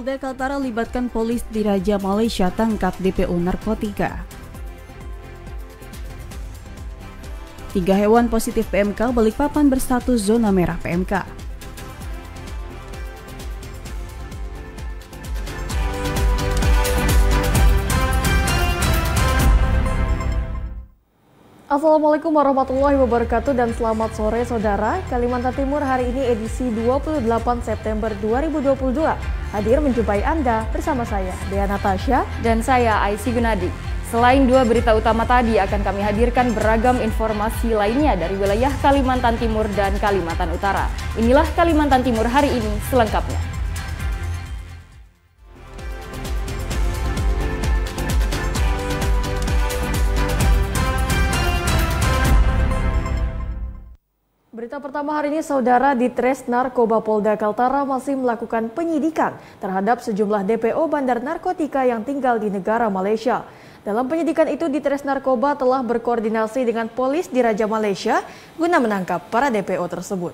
Polda Kaltara libatkan polis di Raja Malaysia tangkap DPO narkotika. 3 hewan positif PMK Balikpapan berstatus zona merah PMK. Assalamualaikum warahmatullahi wabarakatuh dan selamat sore saudara. Kalimantan Timur hari ini edisi 28 September 2022 hadir menjumpai Anda bersama saya Dea Natasha dan saya Aisy Gunadi. Selain 2 berita utama tadi akan kami hadirkan beragam informasi lainnya dari wilayah Kalimantan Timur dan Kalimantan Utara. Inilah Kalimantan Timur hari ini selengkapnya. Berita pertama hari ini, saudara, Ditres Narkoba Polda Kaltara masih melakukan penyidikan terhadap sejumlah DPO bandar narkotika yang tinggal di negara Malaysia. Dalam penyidikan itu, Ditres Narkoba telah berkoordinasi dengan polis di Raja Malaysia guna menangkap para DPO tersebut.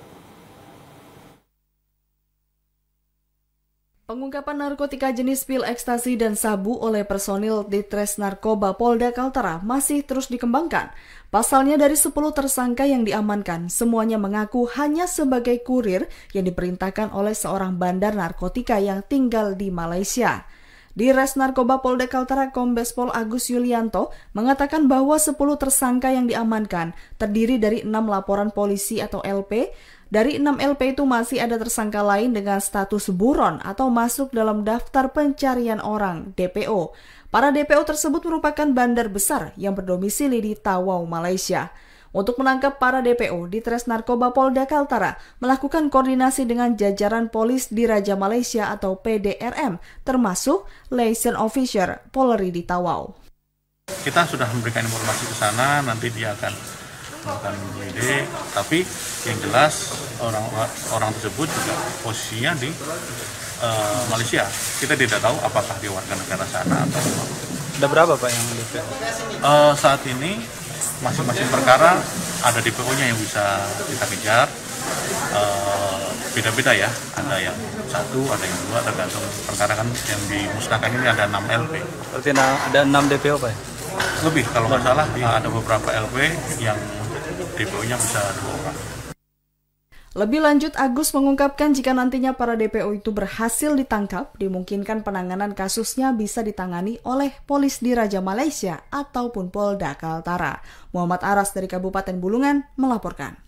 Pengungkapan narkotika jenis pil ekstasi dan sabu oleh personil Ditres Narkoba Polda Kaltara masih terus dikembangkan. Pasalnya dari 10 tersangka yang diamankan, semuanya mengaku hanya sebagai kurir yang diperintahkan oleh seorang bandar narkotika yang tinggal di Malaysia. Di Res Narkoba Polda Kaltara, Kombes Pol Agus Yulianto mengatakan bahwa 10 tersangka yang diamankan terdiri dari 6 laporan polisi atau LP. Dari 6 LP itu masih ada tersangka lain dengan status buron atau masuk dalam daftar pencarian orang DPO. Para DPO tersebut merupakan bandar besar yang berdomisili di Tawau, Malaysia. Untuk menangkap para DPO, Ditres Narkoba Polda Kaltara melakukan koordinasi dengan jajaran polis di Raja Malaysia atau PDRM, termasuk Liaison Officer Polri di Tawau. Kita sudah memberikan informasi ke sana, nanti dia akan melakukan WD, tapi yang jelas orang tersebut juga posisinya di Malaysia. Kita tidak tahu apakah dia warga negara sana atau apa. Ada berapa Pak yang DPO? Saat ini masing-masing perkara ada DPO-nya yang bisa kita kejar. Beda-beda ya, ada yang 1, ada yang 2, tergantung perkara kan yang dimusnahkan ini ada 6 LP. Berarti ada 6 DPO Pak? Lebih kalau nggak salah, ada beberapa LP yang DPO-nya bisa 2 orang. Lebih lanjut, Agus mengungkapkan jika nantinya para DPO itu berhasil ditangkap, dimungkinkan penanganan kasusnya bisa ditangani oleh polis di Raja Malaysia ataupun Polda Kaltara. Muhammad Aras dari Kabupaten Bulungan melaporkan.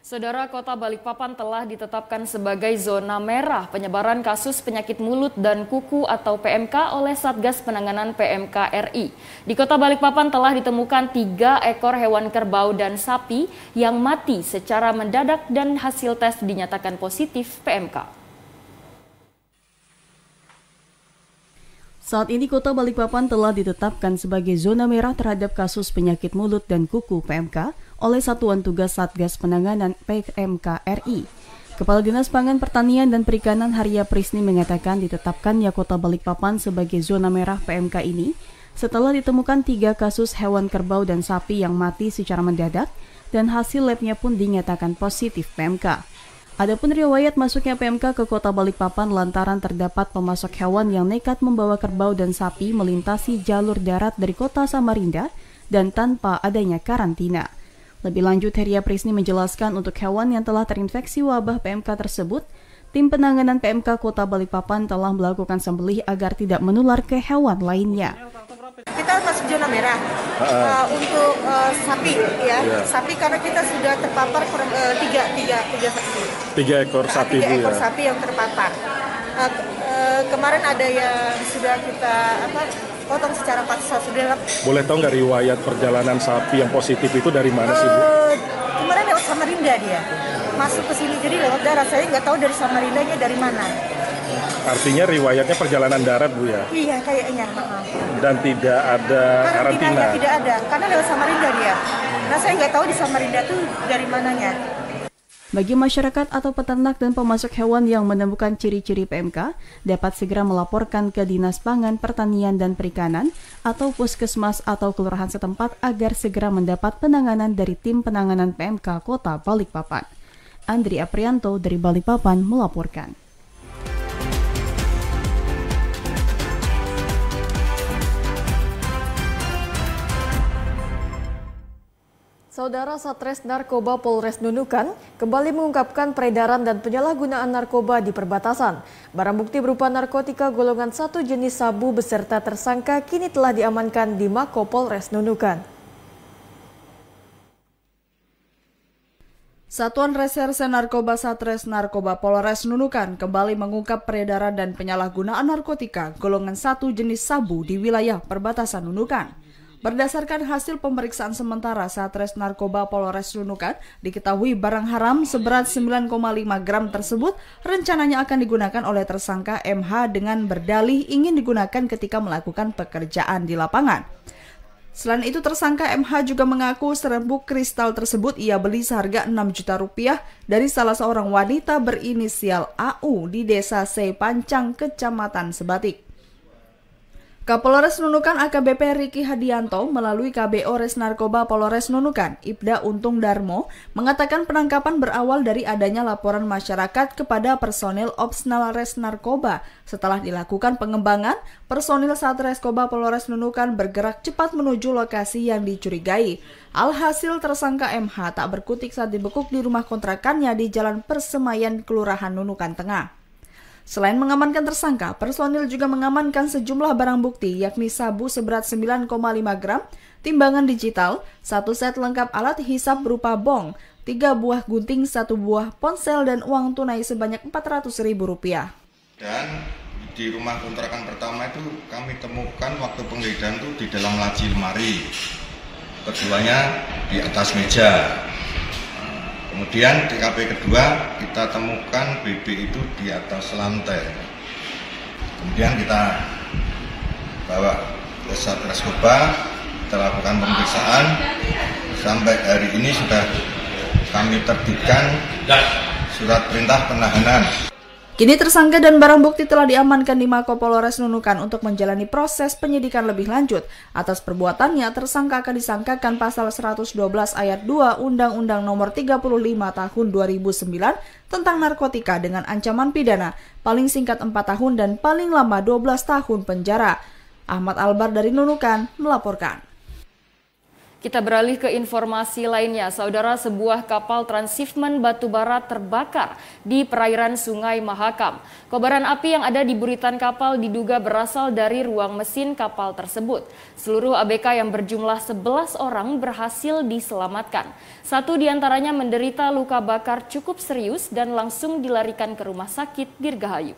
Saudara, Kota Balikpapan telah ditetapkan sebagai zona merah penyebaran kasus penyakit mulut dan kuku atau PMK oleh Satgas Penanganan PMK RI. Di Kota Balikpapan telah ditemukan 3 ekor hewan kerbau dan sapi yang mati secara mendadak dan hasil tes dinyatakan positif PMK. Saat ini Kota Balikpapan telah ditetapkan sebagai zona merah terhadap kasus penyakit mulut dan kuku PMK oleh Satuan Tugas Satgas Penanganan PMK RI. Kepala Dinas Pangan Pertanian dan Perikanan Haria Prisni mengatakan ditetapkannya Kota Balikpapan sebagai zona merah PMK ini setelah ditemukan 3 kasus hewan kerbau dan sapi yang mati secara mendadak dan hasil labnya pun dinyatakan positif PMK. Adapun riwayat masuknya PMK ke Kota Balikpapan lantaran terdapat pemasok hewan yang nekat membawa kerbau dan sapi melintasi jalur darat dari Kota Samarinda dan tanpa adanya karantina. Lebih lanjut, Haria Prisni menjelaskan untuk hewan yang telah terinfeksi wabah PMK tersebut, tim penanganan PMK Kota Balikpapan telah melakukan sembelih agar tidak menular ke hewan lainnya. Kita masuk zona merah untuk sapi ya. Sapi karena kita sudah terpapar tiga ekor sapi yang terpapar. Kemarin ada yang sudah kita potong secara paksa sudah. Boleh tahu nggak riwayat perjalanan sapi yang positif itu dari mana sih Bu? Kemarin lewat Samarinda dia masuk ke sini, jadi lewat darat. Saya nggak tahu dari Samarindanya dari mana. Artinya riwayatnya perjalanan darat Bu ya? Iya kayaknya. Dan tidak ada karantina? Tidak ada, karena lewat Samarinda dia. Nah saya nggak tahu di Samarinda tuh dari mananya. Bagi masyarakat atau peternak dan pemasok hewan yang menemukan ciri-ciri PMK, dapat segera melaporkan ke Dinas Pangan, Pertanian, dan Perikanan atau Puskesmas atau Kelurahan setempat agar segera mendapat penanganan dari Tim Penanganan PMK Kota Balikpapan. Andri Aprianto dari Balikpapan melaporkan. Saudara Satres Narkoba Polres Nunukan kembali mengungkapkan peredaran dan penyalahgunaan narkoba di perbatasan. Barang bukti berupa narkotika golongan 1 jenis sabu beserta tersangka kini telah diamankan di Mako Polres Nunukan. Satuan Reserse Narkoba Satres Narkoba Polres Nunukan kembali mengungkap peredaran dan penyalahgunaan narkotika golongan 1 jenis sabu di wilayah perbatasan Nunukan. Berdasarkan hasil pemeriksaan sementara Satres Narkoba Polres Nunukan, diketahui barang haram seberat 9,5 gram tersebut rencananya akan digunakan oleh tersangka MH dengan berdalih ingin digunakan ketika melakukan pekerjaan di lapangan. Selain itu, tersangka MH juga mengaku serbuk kristal tersebut ia beli seharga 6 juta rupiah dari salah seorang wanita berinisial AU di Desa Sepancang, Kecamatan Sebatik. Kapolres Nunukan AKBP Riki Hadianto melalui KBO Res Narkoba Polres Nunukan, Ibda Untung Darmo, mengatakan penangkapan berawal dari adanya laporan masyarakat kepada personil Opsnal Res Narkoba. Setelah dilakukan pengembangan, personil Satreskoba Polres Nunukan bergerak cepat menuju lokasi yang dicurigai. Alhasil tersangka MH tak berkutik saat dibekuk di rumah kontrakannya di Jalan Persemayan, Kelurahan Nunukan Tengah. Selain mengamankan tersangka, personil juga mengamankan sejumlah barang bukti yakni sabu seberat 9,5 gram, timbangan digital, 1 set lengkap alat hisap berupa bong, 3 buah gunting, 1 buah ponsel, dan uang tunai sebanyak Rp400.000. Dan di rumah kontrakan pertama itu kami temukan waktu penggeledahan itu di dalam laci lemari, keduanya di atas meja. Kemudian TKP kedua kita temukan BB itu di atas lantai. Kemudian kita bawa ke Satreskoba, kita lakukan pemeriksaan. Sampai hari ini sudah kami terbitkan surat perintah penahanan. Kini tersangka dan barang bukti telah diamankan di Mako Polres Nunukan untuk menjalani proses penyidikan lebih lanjut. Atas perbuatannya, tersangka akan disangkakan pasal 112 ayat 2 Undang-Undang Nomor 35 Tahun 2009 tentang narkotika dengan ancaman pidana paling singkat 4 tahun dan paling lama 12 tahun penjara. Ahmad Albar dari Nunukan melaporkan. Kita beralih ke informasi lainnya. Saudara, sebuah kapal transshipment batubara terbakar di perairan Sungai Mahakam. Kobaran api yang ada di buritan kapal diduga berasal dari ruang mesin kapal tersebut. Seluruh ABK yang berjumlah 11 orang berhasil diselamatkan. 1 diantaranya menderita luka bakar cukup serius dan langsung dilarikan ke Rumah Sakit Dirgahayu.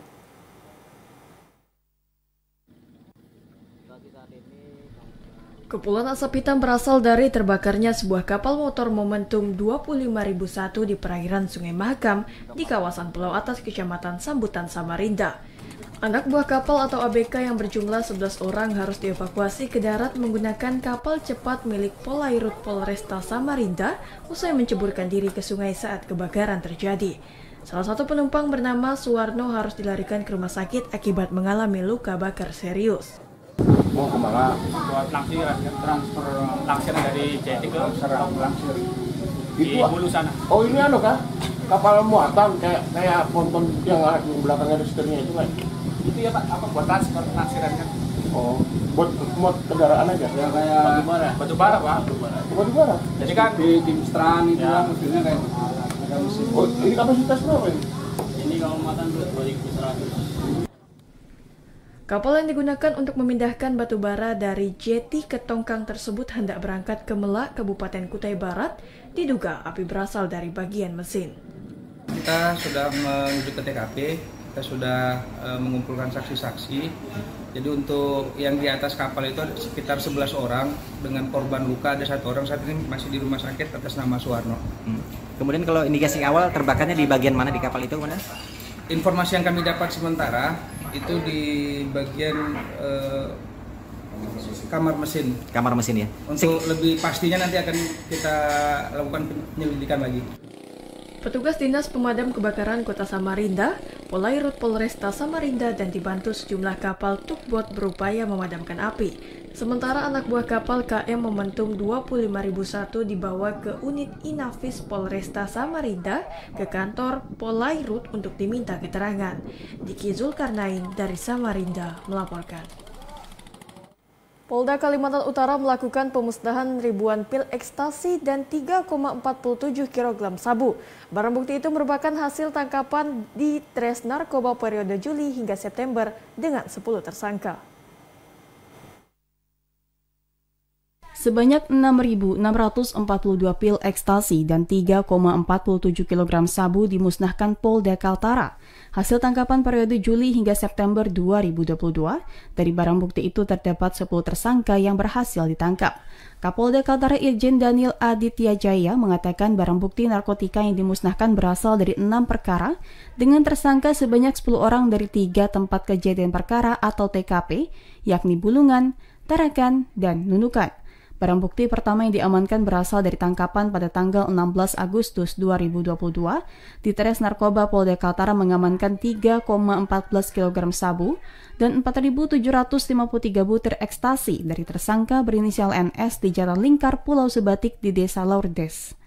Kepulan asap hitam berasal dari terbakarnya sebuah kapal motor Momentum 25001 di perairan Sungai Mahakam di kawasan Pulau Atas, Kecamatan Sambutan, Samarinda. Anak buah kapal atau ABK yang berjumlah 11 orang harus dievakuasi ke darat menggunakan kapal cepat milik Polairut Polresta Samarinda usai menceburkan diri ke sungai saat kebakaran terjadi. Salah satu penumpang bernama Suwarno harus dilarikan ke rumah sakit akibat mengalami luka bakar serius. Mau kemana? Buat transfer langsir dari Jeti ke Langsir di Hulu sana. Oh ini kan? Kapal muatan kayak ponton yang di belakangnya ada setirnya itu kan? Itu ya Pak, apa buat transfer langsiran kan? Oh, buat kendaraan aja? Ya kayak batubara Pak. Batubara? Jadi kan di Timstran itu ya. Mesinnya kayak ada mesin. Oh ini kapasitas berapa ini? Ini kalau muatan 2.100. Kapal yang digunakan untuk memindahkan batu bara dari Jeti ke Tongkang tersebut hendak berangkat ke Melak, Kabupaten Kutai Barat. Diduga api berasal dari bagian mesin. Kita sudah menuju ke TKP, kita sudah mengumpulkan saksi-saksi. Jadi untuk yang di atas kapal itu ada sekitar 11 orang dengan korban luka, ada 1 orang saat ini masih di rumah sakit atas nama Suwarno. Kemudian kalau indikasi awal terbakarnya di bagian mana di kapal itu, mana? Informasi yang kami dapat sementara itu di bagian kamar mesin. Kamar mesin ya. Untuk lebih pastinya nanti akan kita lakukan penyelidikan lagi. Petugas Dinas Pemadam Kebakaran Kota Samarinda, Polairut Polresta Samarinda dan dibantu sejumlah kapal tugboat berupaya memadamkan api. Sementara anak buah kapal KM Momentum 25001 dibawa ke unit Inavis Polresta Samarinda ke kantor Polairut untuk diminta keterangan. Diki Zulkarnain dari Samarinda melaporkan. Polda Kalimantan Utara melakukan pemusnahan ribuan pil ekstasi dan 3,47 kg sabu. Barang bukti itu merupakan hasil tangkapan di Tres Narkoba periode Juli hingga September dengan 10 tersangka. Sebanyak 6.642 pil ekstasi dan 3,47 kg sabu dimusnahkan Polda Kaltara. Hasil tangkapan periode Juli hingga September 2022, dari barang bukti itu terdapat 10 tersangka yang berhasil ditangkap. Kapolda Kaltara Irjen Daniel Aditya Jaya mengatakan barang bukti narkotika yang dimusnahkan berasal dari 6 perkara dengan tersangka sebanyak 10 orang dari 3 tempat kejadian perkara atau TKP, yakni Bulungan, Tarakan, dan Nunukan. Barang bukti pertama yang diamankan berasal dari tangkapan pada tanggal 16 Agustus 2022. Di Tres Narkoba Polda Kaltara mengamankan 3,14 kg sabu dan 4.753 butir ekstasi dari tersangka berinisial NS di Jalan Lingkar, Pulau Sebatik di Desa Lourdes.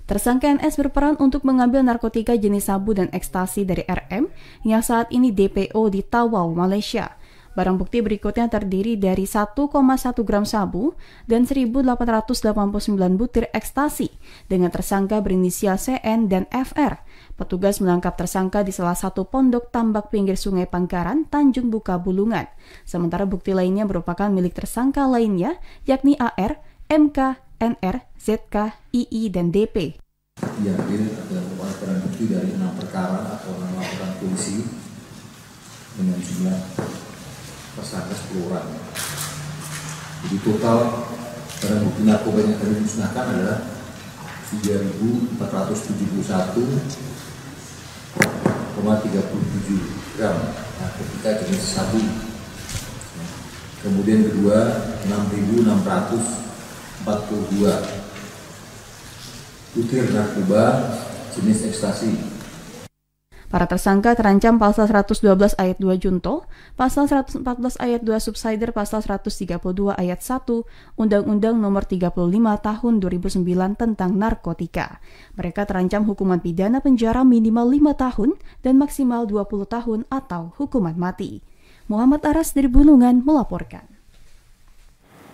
Tersangka NS berperan untuk mengambil narkotika jenis sabu dan ekstasi dari RM yang saat ini DPO di Tawau, Malaysia. Barang bukti berikutnya terdiri dari 1,1 gram sabu dan 1.889 butir ekstasi dengan tersangka berinisial CN dan FR. Petugas menangkap tersangka di salah satu pondok tambak pinggir Sungai Pangkaran, Tanjung Buka, Bulungan. Sementara bukti lainnya merupakan milik tersangka lainnya, yakni AR, MK, NR, ZK, II, dan DP. Diambil adalah barang bukti dari 6 perkara atau 6 laporan polisi dengan jumlah tersangka 10 orang. Jadi total barang bukti narkoba yang kami musnahkan adalah 3.471,37 gram narkotika jenis sabu. Kemudian kedua 6.642 butir narkoba jenis ekstasi. Para tersangka terancam pasal 112 ayat 2 junto, pasal 114 ayat 2 subsider, pasal 132 ayat 1 Undang-Undang Nomor 35 Tahun 2009 tentang narkotika. Mereka terancam hukuman pidana penjara minimal 5 tahun dan maksimal 20 tahun atau hukuman mati. Muhammad Aras dari Bulungan melaporkan.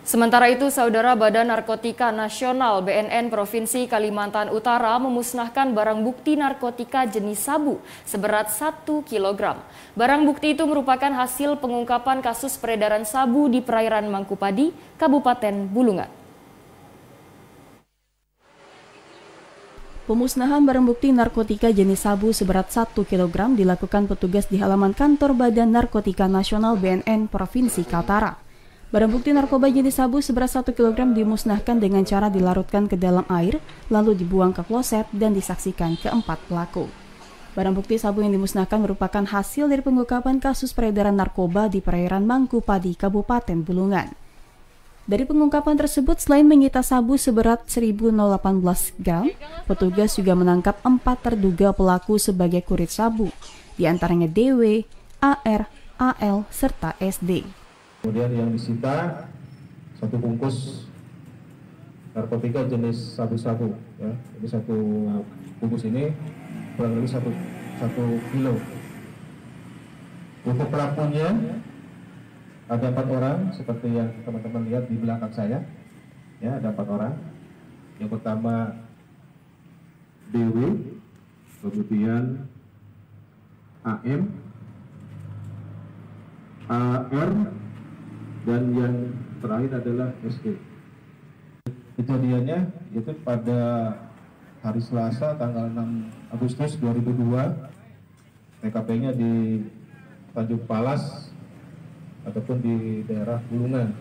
Sementara itu, Saudara Badan Narkotika Nasional BNN Provinsi Kalimantan Utara memusnahkan barang bukti narkotika jenis sabu seberat 1 kg. Barang bukti itu merupakan hasil pengungkapan kasus peredaran sabu di perairan Mangkupadi, Kabupaten Bulungan. Pemusnahan barang bukti narkotika jenis sabu seberat 1 kg dilakukan petugas di halaman kantor Badan Narkotika Nasional BNN Provinsi Kaltara. Barang bukti narkoba jenis sabu seberat 1 kg dimusnahkan dengan cara dilarutkan ke dalam air, lalu dibuang ke kloset dan disaksikan ke 4 pelaku. Barang bukti sabu yang dimusnahkan merupakan hasil dari pengungkapan kasus peredaran narkoba di perairan Mangkupadi, Kabupaten Bulungan. Dari pengungkapan tersebut, selain menyita sabu seberat 1.018 gram, petugas juga menangkap 4 terduga pelaku sebagai kurir sabu, di antaranya DW, AR, AL, serta SD. Kemudian yang disita 1 bungkus narkotika jenis sabu-sabu, ya. Jadi 1 bungkus ini kurang lebih 1 kilo. Untuk pelakunya ada 4 orang seperti yang teman-teman lihat di belakang saya, ya, ada 4 orang. Yang pertama DW, kemudian AM, AR, dan yang terakhir adalah SD. Kejadiannya itu pada hari Selasa tanggal 6 Agustus 2002, TKP-nya di Tanjung Palas ataupun di daerah Bulungan.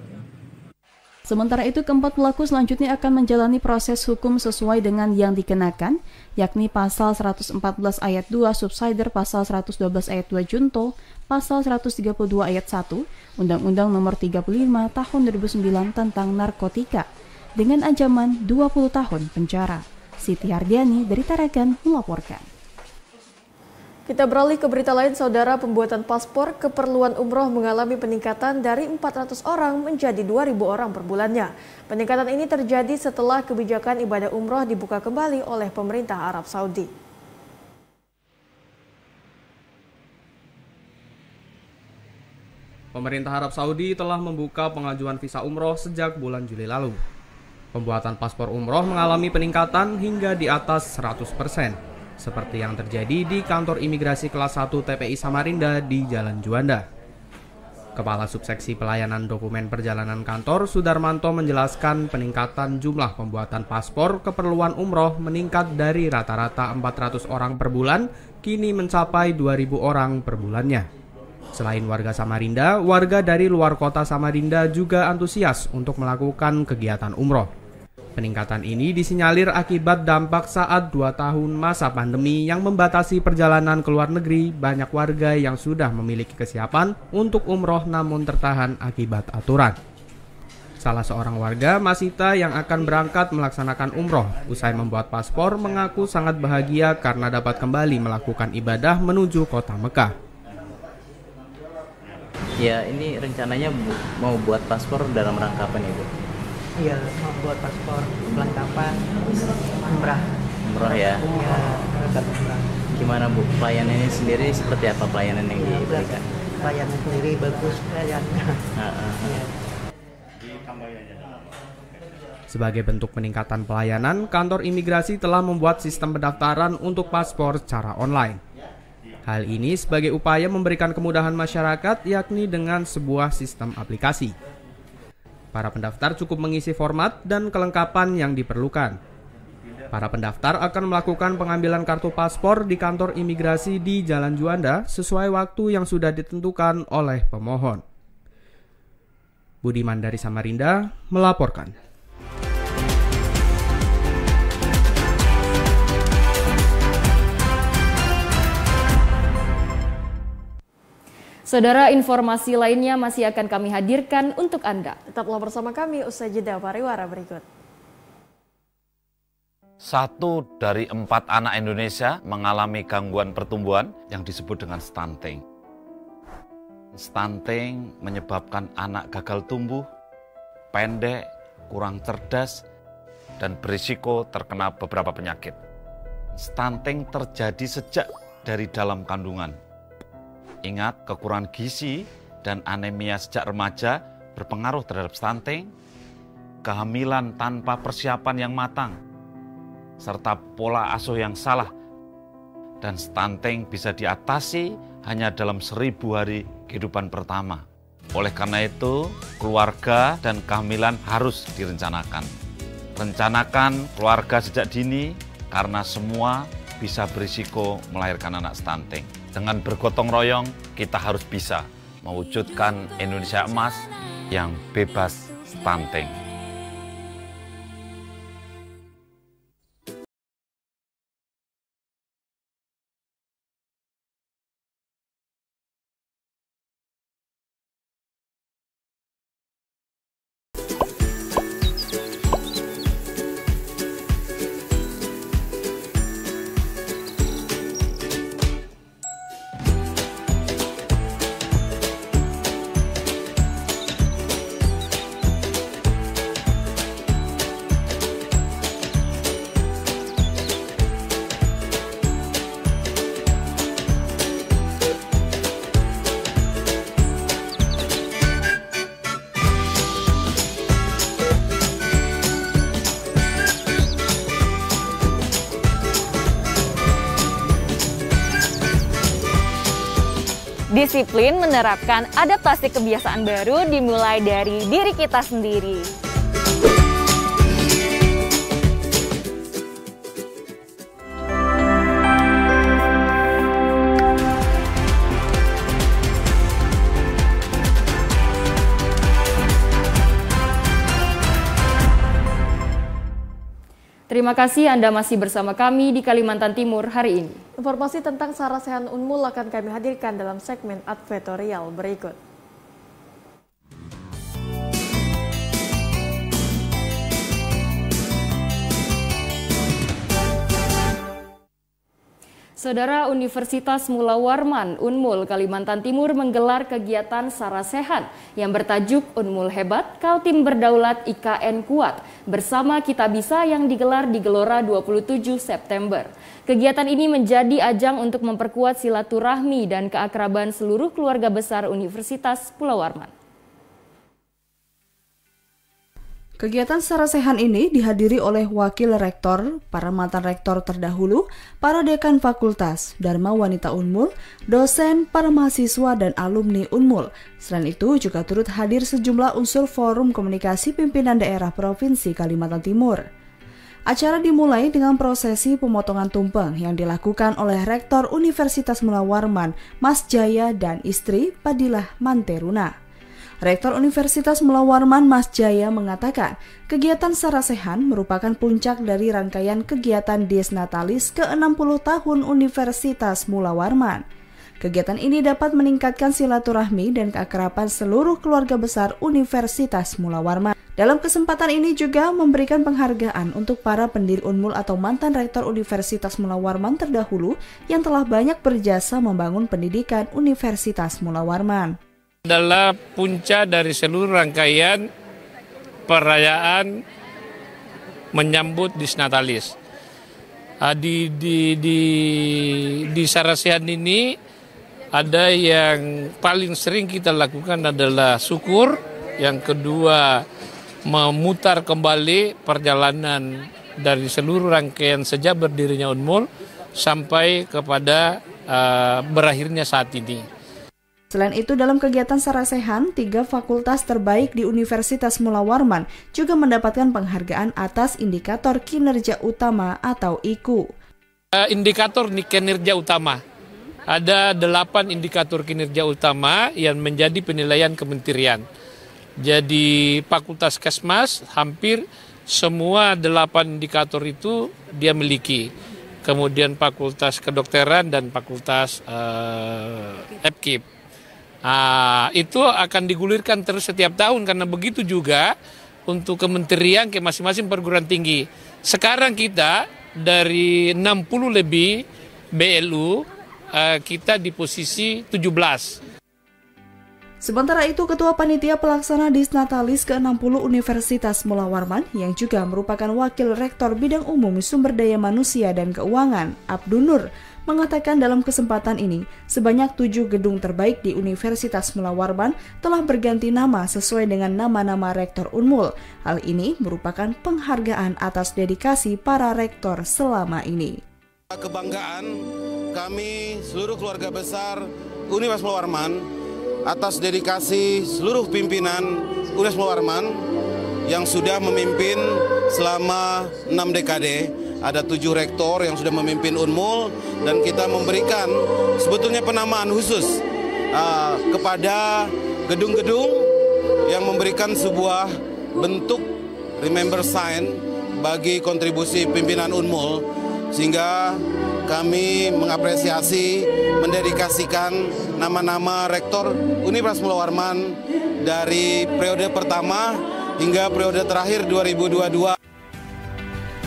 Sementara itu, keempat pelaku selanjutnya akan menjalani proses hukum sesuai dengan yang dikenakan, yakni pasal 114 ayat 2 subsider, pasal 112 ayat 2 junto, pasal 132 ayat 1 Undang-Undang Nomor 35 Tahun 2009 tentang narkotika dengan ancaman 20 tahun penjara. Siti Hardiani dari Tarakan melaporkan. Kita beralih ke berita lain, Saudara. Pembuatan paspor keperluan umroh mengalami peningkatan dari 400 orang menjadi 2.000 orang per bulannya. Peningkatan ini terjadi setelah kebijakan ibadah umroh dibuka kembali oleh pemerintah Arab Saudi. Pemerintah Arab Saudi telah membuka pengajuan visa umroh sejak bulan Juli lalu. Pembuatan paspor umroh mengalami peningkatan hingga di atas 100%, seperti yang terjadi di kantor imigrasi kelas 1 TPI Samarinda di Jalan Juanda. Kepala Subseksi Pelayanan Dokumen Perjalanan Kantor, Sudarmanto, menjelaskan peningkatan jumlah pembuatan paspor keperluan umroh meningkat dari rata-rata 400 orang per bulan, kini mencapai 2.000 orang per bulannya. Selain warga Samarinda, warga dari luar kota Samarinda juga antusias untuk melakukan kegiatan umroh. Peningkatan ini disinyalir akibat dampak saat 2 tahun masa pandemi yang membatasi perjalanan ke luar negeri. Banyak warga yang sudah memiliki kesiapan untuk umroh namun tertahan akibat aturan. Salah seorang warga, Masita, yang akan berangkat melaksanakan umroh usai membuat paspor, mengaku sangat bahagia karena dapat kembali melakukan ibadah menuju kota Mekah. Ya, ini rencananya mau buat paspor dalam rangka apa nih, Bu? Iya, mau buat paspor kelengkapan umrah. Umroh ya? Iya, kelengkapan umrah. Gimana, Bu? Pelayanannya sendiri seperti apa pelayanan yang diberikan? Pelayanan sendiri bagus pelayanannya. Ya. Sebagai bentuk peningkatan pelayanan, kantor imigrasi telah membuat sistem pendaftaran untuk paspor secara online. Hal ini sebagai upaya memberikan kemudahan masyarakat, yakni dengan sebuah sistem aplikasi. Para pendaftar cukup mengisi format dan kelengkapan yang diperlukan. Para pendaftar akan melakukan pengambilan kartu paspor di kantor imigrasi di Jalan Juanda sesuai waktu yang sudah ditentukan oleh pemohon. Budiman dari Samarinda melaporkan. Saudara, informasi lainnya masih akan kami hadirkan untuk Anda. Tetaplah bersama kami usai jeda pariwara berikut. 1 dari 4 anak Indonesia mengalami gangguan pertumbuhan yang disebut dengan stunting. Stunting menyebabkan anak gagal tumbuh, pendek, kurang cerdas, dan berisiko terkena beberapa penyakit. Stunting terjadi sejak dari dalam kandungan. Ingat, kekurangan gizi dan anemia sejak remaja berpengaruh terhadap stunting, kehamilan tanpa persiapan yang matang, serta pola asuh yang salah. Dan stunting bisa diatasi hanya dalam 1000 hari kehidupan pertama. Oleh karena itu, keluarga dan kehamilan harus direncanakan. Rencanakan keluarga sejak dini karena semua bisa berisiko melahirkan anak stunting. Dengan bergotong royong, kita harus bisa mewujudkan Indonesia emas yang bebas stunting. Disiplin menerapkan adaptasi kebiasaan baru dimulai dari diri kita sendiri. Terima kasih Anda masih bersama kami di Kalimantan Timur hari ini. Informasi tentang Sarasehan Unmul akan kami hadirkan dalam segmen advertorial berikut. Saudara, Universitas Mula Warman, Unmul, Kalimantan Timur menggelar kegiatan Sarasehan yang bertajuk Unmul Hebat, Kaltim Berdaulat, IKN Kuat, bersama Kita Bisa yang digelar di Gelora 27 September. Kegiatan ini menjadi ajang untuk memperkuat silaturahmi dan keakraban seluruh keluarga besar Universitas Mula Warman. Kegiatan Sarasehan ini dihadiri oleh wakil rektor, para mantan rektor terdahulu, para dekan fakultas, Dharma Wanita Unmul, dosen, para mahasiswa, dan alumni Unmul. Selain itu juga turut hadir sejumlah unsur forum komunikasi pimpinan daerah Provinsi Kalimantan Timur. Acara dimulai dengan prosesi pemotongan tumpeng yang dilakukan oleh Rektor Universitas Mula Warman, Mas Jaya, dan istri Padilah Manteruna. Rektor Universitas Mula Warman Mas Jaya mengatakan, kegiatan Sarasehan merupakan puncak dari rangkaian kegiatan Dies Natalis ke-60 tahun Universitas Mula Warman. Kegiatan ini dapat meningkatkan silaturahmi dan keakraban seluruh keluarga besar Universitas Mula Warman. Dalam kesempatan ini juga memberikan penghargaan untuk para pendiri Unmul atau mantan rektor Universitas Mula Warman terdahulu yang telah banyak berjasa membangun pendidikan Universitas Mula Warman. Adalah puncak dari seluruh rangkaian perayaan menyambut Dies Natalis. Di Sarasehan ini ada yang paling sering kita lakukan adalah syukur, yang kedua memutar kembali perjalanan dari seluruh rangkaian sejak berdirinya Unmul sampai kepada berakhirnya saat ini. Selain itu, dalam kegiatan Sarasehan, 3 fakultas terbaik di Universitas Mula Warman juga mendapatkan penghargaan atas indikator kinerja utama atau IKU. Indikator kinerja utama. Ada 8 indikator kinerja utama yang menjadi penilaian kementerian. Jadi Fakultas Kesmas hampir semua 8 indikator itu dia miliki. Kemudian Fakultas Kedokteran dan Fakultas FKIP. Itu akan digulirkan terus setiap tahun, karena begitu juga untuk kementerian ke masing-masing perguruan tinggi. Sekarang kita dari 60 lebih BLU, kita di posisi 17. Sementara itu, Ketua Panitia Pelaksana Dies Natalis ke-60 Universitas Mula Warman yang juga merupakan Wakil Rektor Bidang Umum Sumber Daya Manusia dan Keuangan, Abdul Nur, mengatakan dalam kesempatan ini, sebanyak 7 gedung terbaik di Universitas Mula Warman telah berganti nama sesuai dengan nama-nama Rektor Unmul. Hal ini merupakan penghargaan atas dedikasi para rektor selama ini. Kebanggaan kami seluruh keluarga besar Universitas Mula Warman atas dedikasi seluruh pimpinan Universitas Mula Warman yang sudah memimpin selama 6 dekade. Ada 7 rektor yang sudah memimpin Unmul, dan kita memberikan sebetulnya penamaan khusus kepada gedung-gedung yang memberikan sebuah bentuk remember sign bagi kontribusi pimpinan Unmul, sehingga kami mengapresiasi, mendedikasikan nama-nama rektor Universitas Mula Warman dari periode pertama hingga periode terakhir 2022.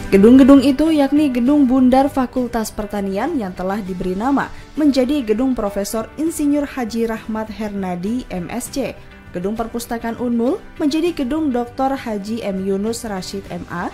Gedung-gedung itu yakni Gedung Bundar Fakultas Pertanian yang telah diberi nama menjadi Gedung Profesor Insinyur Haji Rahmat Hernadi MSc, Gedung Perpustakaan Unmul menjadi Gedung Dr. Haji M. Yunus Rashid MA,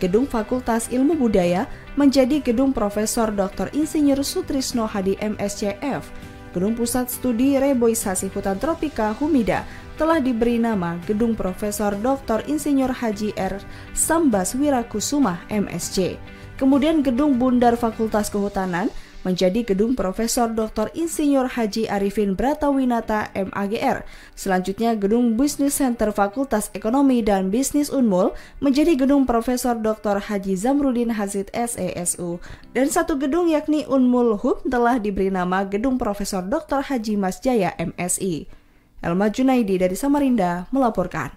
Gedung Fakultas Ilmu Budaya menjadi Gedung Profesor Dr. Insinyur Sutrisno Hadi MSc.F, Gedung Pusat Studi Reboisasi Hutan Tropika Humida telah diberi nama Gedung Profesor Dr. Insinyur Haji R. Sambas Wirakusuma MSc. Kemudian Gedung Bundar Fakultas Kehutanan menjadi Gedung Profesor Dr. Insinyur Haji Arifin Bratawinata MAGR. Selanjutnya Gedung Business Center Fakultas Ekonomi dan Bisnis Unmul menjadi Gedung Profesor Dr. Haji Zamrudin Hazid SESU. Dan satu gedung yakni Unmul Hub telah diberi nama Gedung Profesor Dr. Haji Mas Jaya MSI. Elma Junaidi dari Samarinda melaporkan.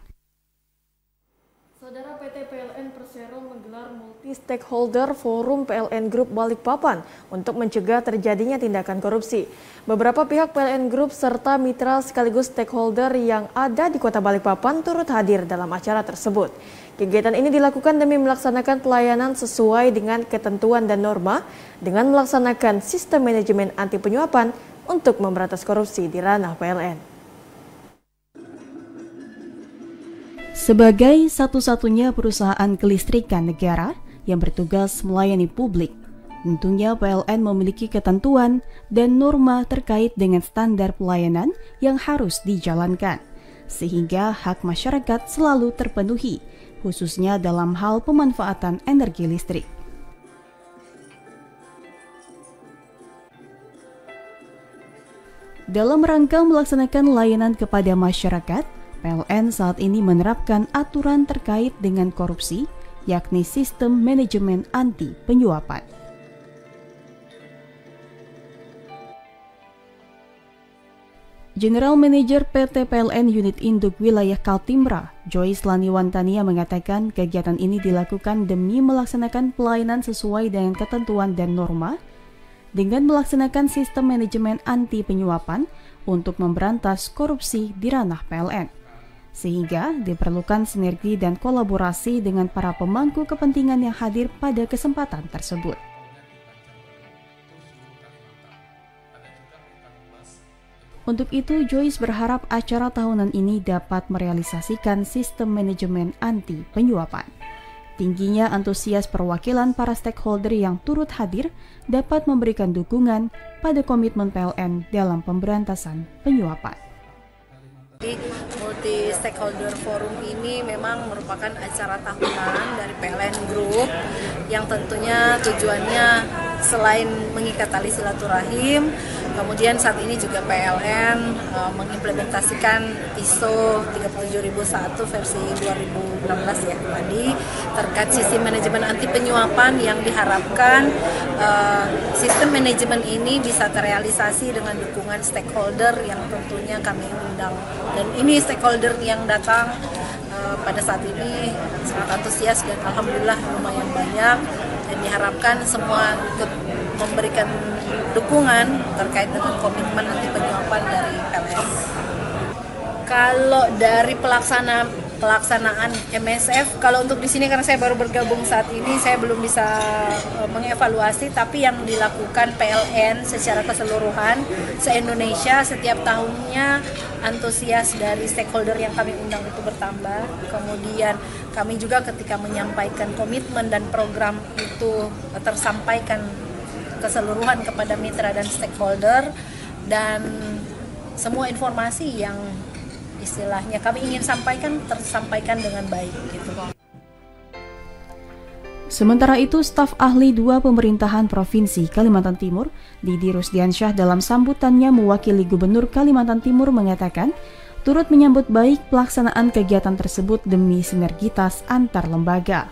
Saudara, PT PLN Persero menggelar Stakeholder Forum PLN Group Balikpapan untuk mencegah terjadinya tindakan korupsi. Beberapa pihak PLN Group serta mitra sekaligus stakeholder yang ada di Kota Balikpapan turut hadir dalam acara tersebut. Kegiatan ini dilakukan demi melaksanakan pelayanan sesuai dengan ketentuan dan norma dengan melaksanakan sistem manajemen anti penyuapan untuk memberantas korupsi di ranah PLN. Sebagai satu-satunya perusahaan kelistrikan negara yang bertugas melayani publik, tentunya PLN memiliki ketentuan dan norma terkait dengan standar pelayanan yang harus dijalankan, sehingga hak masyarakat selalu terpenuhi, khususnya dalam hal pemanfaatan energi listrik. Dalam rangka melaksanakan layanan kepada masyarakat, PLN saat ini menerapkan aturan terkait dengan korupsi, yakni sistem manajemen anti penyuapan. General Manager PT PLN Unit Induk Wilayah Kaltimra, Joyce Laniwantania mengatakan kegiatan ini dilakukan demi melaksanakan pelayanan sesuai dengan ketentuan dan norma dengan melaksanakan sistem manajemen anti penyuapan untuk memberantas korupsi di ranah PLN. Sehingga diperlukan sinergi dan kolaborasi dengan para pemangku kepentingan yang hadir pada kesempatan tersebut. Untuk itu, Joyce berharap acara tahunan ini dapat merealisasikan sistem manajemen anti penyuapan. Tingginya antusias perwakilan para stakeholder yang turut hadir dapat memberikan dukungan pada komitmen PLN dalam pemberantasan penyuapan. Multi Stakeholder Forum ini memang merupakan acara tahunan dari PLN Group yang tentunya tujuannya selain mengikat tali silaturahim, kemudian saat ini juga PLN mengimplementasikan ISO 37001 versi 2016 ya tadi terkait sistem manajemen anti penyuapan yang diharapkan sistem manajemen ini bisa terrealisasi dengan dukungan stakeholder yang tentunya kami undang. Dan ini stakeholder yang datang pada saat ini sangat antusias dan alhamdulillah lumayan banyak, dan diharapkan semua ikut memberikan dukungan terkait dengan komitmen anti penyuapan dari PLN. Kalau dari pelaksanaan MSF, kalau untuk di sini karena saya baru bergabung saat ini, saya belum bisa mengevaluasi, tapi yang dilakukan PLN secara keseluruhan se-Indonesia setiap tahunnya antusias dari stakeholder yang kami undang itu bertambah. Kemudian kami juga ketika menyampaikan komitmen dan program itu tersampaikan keseluruhan kepada mitra dan stakeholder, dan semua informasi yang istilahnya kami ingin sampaikan tersampaikan dengan baik gitu. Sementara itu, staf ahli 2 pemerintahan Provinsi Kalimantan Timur, Didi Rusdiansyah dalam sambutannya mewakili Gubernur Kalimantan Timur mengatakan turut menyambut baik pelaksanaan kegiatan tersebut demi sinergitas antar lembaga.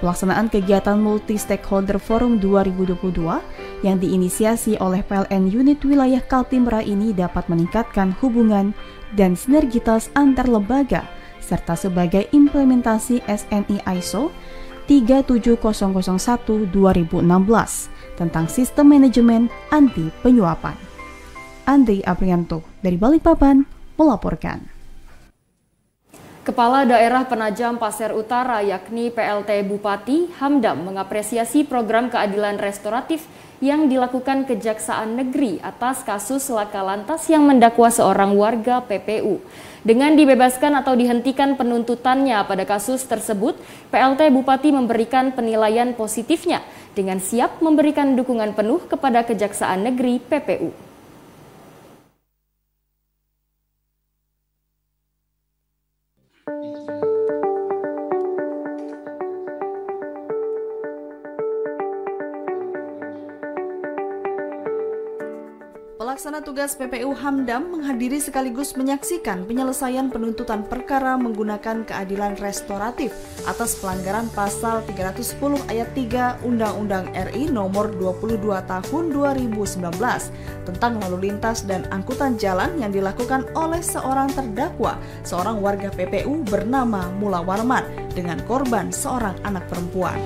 Pelaksanaan kegiatan Multi Stakeholder Forum 2022 yang diinisiasi oleh PLN Unit Wilayah Kaltimra ini dapat meningkatkan hubungan dan sinergitas antar lembaga serta sebagai implementasi SNI ISO 37001-2016 tentang sistem manajemen anti penyuapan. Andri Aprianto dari Balikpapan melaporkan. Kepala Daerah Penajam Pasir Utara yakni PLT Bupati Hamdam mengapresiasi program keadilan restoratif yang dilakukan Kejaksaan Negeri atas kasus laka lantas yang mendakwa seorang warga PPU. Dengan dibebaskan atau dihentikan penuntutannya pada kasus tersebut, PLT Bupati memberikan penilaian positifnya dengan siap memberikan dukungan penuh kepada Kejaksaan Negeri PPU. Pelaksana tugas PPU Hamdam menghadiri sekaligus menyaksikan penyelesaian penuntutan perkara menggunakan keadilan restoratif atas pelanggaran pasal 310 ayat 3 Undang-Undang RI nomor 22 tahun 2019 tentang lalu lintas dan angkutan jalan yang dilakukan oleh seorang terdakwa, seorang warga PPU bernama Mula Warman dengan korban seorang anak perempuan.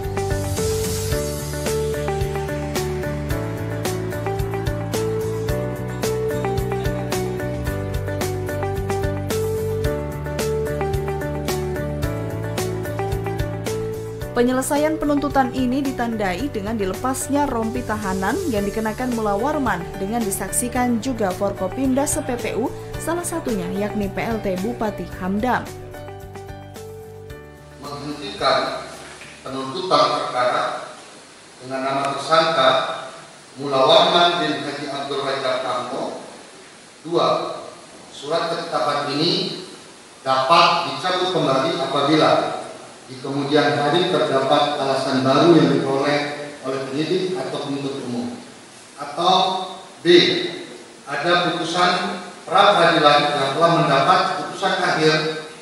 Penyelesaian penuntutan ini ditandai dengan dilepasnya rompi tahanan yang dikenakan Mula Warman dengan disaksikan juga Forkopimda se-PPU, salah satunya yakni PLT Bupati Hamdam. Menghentikan penuntutan perkara dengan nama tersangka Mula Warman bin Haji Abdul Razak Kampo. 2. Surat ketetapan ini dapat dicabut kembali apabila di kemudian hari terdapat alasan baru yang diperoleh oleh penyidik atau penuntut umum, atau B. ada putusan pra peradilan yang telah mendapat putusan akhir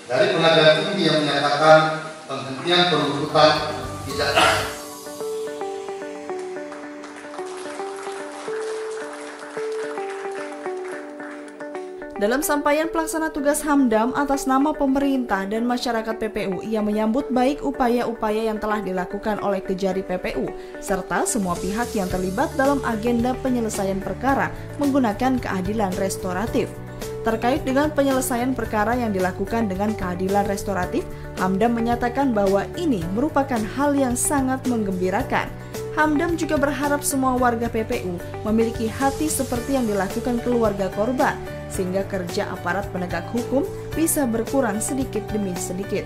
dari pengadilan tinggi yang menyatakan penghentian penuntutan tidak sah. Dalam sampaian pelaksana tugas Hamdam atas nama pemerintah dan masyarakat PPU, ia menyambut baik upaya-upaya yang telah dilakukan oleh Kejari PPU, serta semua pihak yang terlibat dalam agenda penyelesaian perkara menggunakan keadilan restoratif. Terkait dengan penyelesaian perkara yang dilakukan dengan keadilan restoratif, Hamdam menyatakan bahwa ini merupakan hal yang sangat menggembirakan. Hamdam juga berharap semua warga PPU memiliki hati seperti yang dilakukan keluarga korban, sehingga kerja aparat penegak hukum bisa berkurang sedikit demi sedikit.